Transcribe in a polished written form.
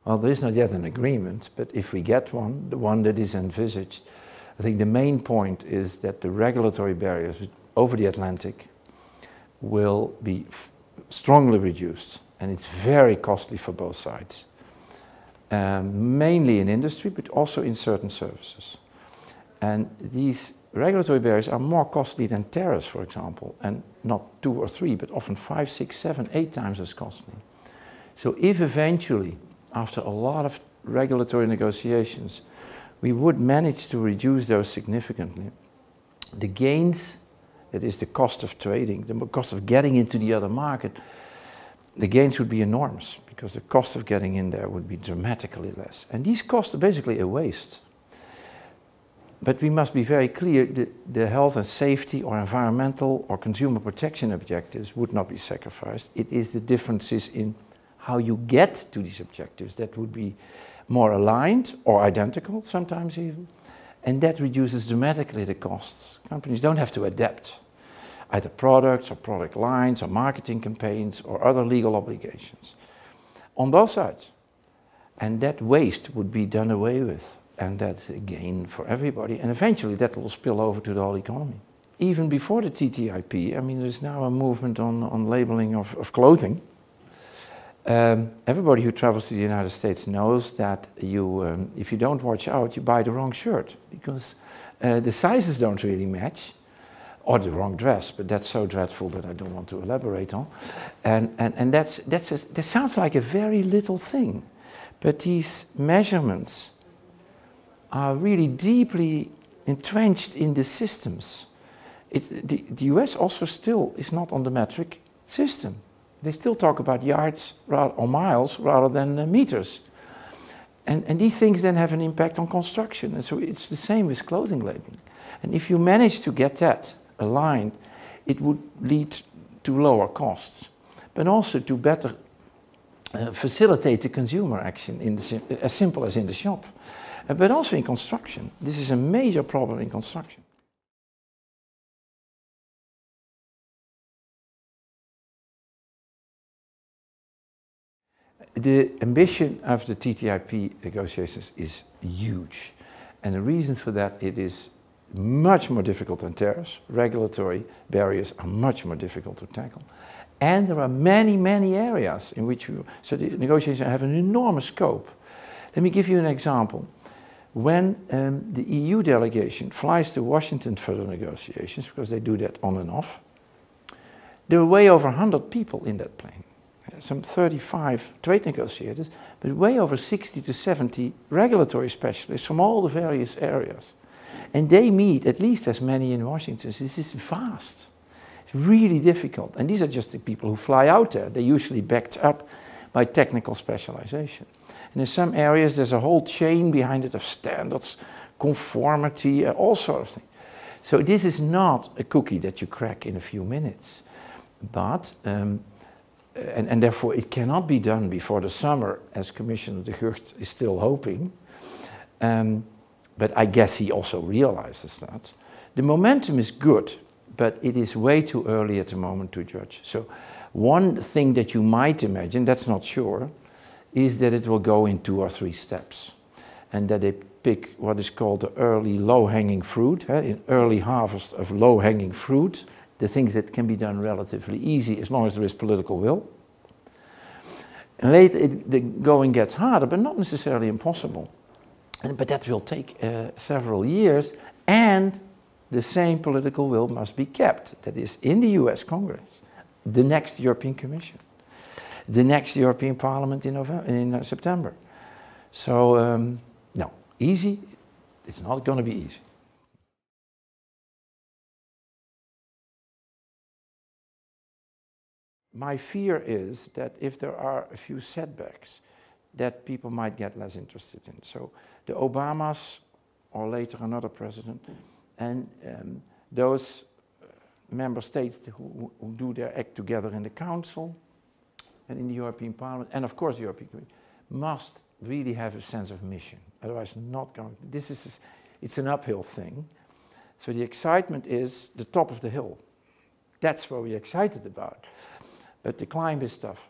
Well, there is not yet an agreement, but if we get one, the one that is envisaged, I think the main point is that the regulatory barriers over the Atlantic will be strongly reduced, and it's very costly for both sides. Mainly in industry, but also in certain services. And these regulatory barriers are more costly than tariffs, for example, and not 2 or 3, but often 5, 6, 7, 8 times as costly. So if eventually, after a lot of regulatory negotiations, we would manage to reduce those significantly, the gains, that is the cost of trading, the cost of getting into the other market, the gains would be enormous, because the cost of getting in there would be dramatically less. And these costs are basically a waste. But we must be very clear that the health and safety or environmental or consumer protection objectives would not be sacrificed. It is the differences in how you get to these objectives that would be more aligned or identical sometimes even. And that reduces dramatically the costs. Companies don't have to adapt either products or product lines or marketing campaigns or other legal obligations on both sides. And that waste would be done away with. And that's a gain for everybody. And eventually that will spill over to the whole economy. Even before the TTIP, I mean, there's now a movement on labeling of clothing. Everybody who travels to the United States knows that if you don't watch out, you buy the wrong shirt. Because the sizes don't really match. Or the wrong dress, but that's so dreadful that I don't want to elaborate on. And that sounds like a very little thing. But these measurements are really deeply entrenched in the systems. The US also still is not on the metric system. They still talk about yards or miles rather than meters. And these things then have an impact on construction. And so it's the same with clothing labeling. And if you manage to get that aligned, it would lead to lower costs, but also to better facilitate the consumer action, as simple as in the shop. But also in construction. This is a major problem in construction. The ambition of the TTIP negotiations is huge. And the reason for that, it is much more difficult than tariffs. Regulatory barriers are much more difficult to tackle. And there are many, many areas in which so the negotiations have an enormous scope. Let me give you an example. When the EU delegation flies to Washington for the negotiations, because they do that on and off, there are way over 100 people in that plane. Some 35 trade negotiators, but way over 60 to 70 regulatory specialists from all the various areas. And they meet at least as many in Washington. This is vast. It's really difficult. And these are just the people who fly out there. They're usually backed up by technical specialization. And in some areas there's a whole chain behind it of standards, conformity, all sorts of things. So this is not a cookie that you crack in a few minutes. But, and therefore it cannot be done before the summer, as Commissioner de Gucht is still hoping. But I guess he also realizes that. The momentum is good, but it is way too early at the moment to judge. So one thing that you might imagine, that's not sure, is that it will go in 2 or 3 steps. And that they pick what is called the early low-hanging fruit, an early harvest of low-hanging fruit, the things that can be done relatively easy as long as there is political will. And later the going gets harder, but not necessarily impossible. But that will take several years, and the same political will must be kept. That is, in the US Congress, the next European Commission, the next European Parliament in September. So, no, easy, it's not going to be easy. My fear is that if there are a few setbacks, that people might get less interested in. So the Obamas, or later another president, and those member states who do their act together in the Council and in the European Parliament, and of course the European Commission, must really have a sense of mission. Otherwise, not going. It's an uphill thing. So the excitement is the top of the hill. That's what we're excited about. But the climb is tough.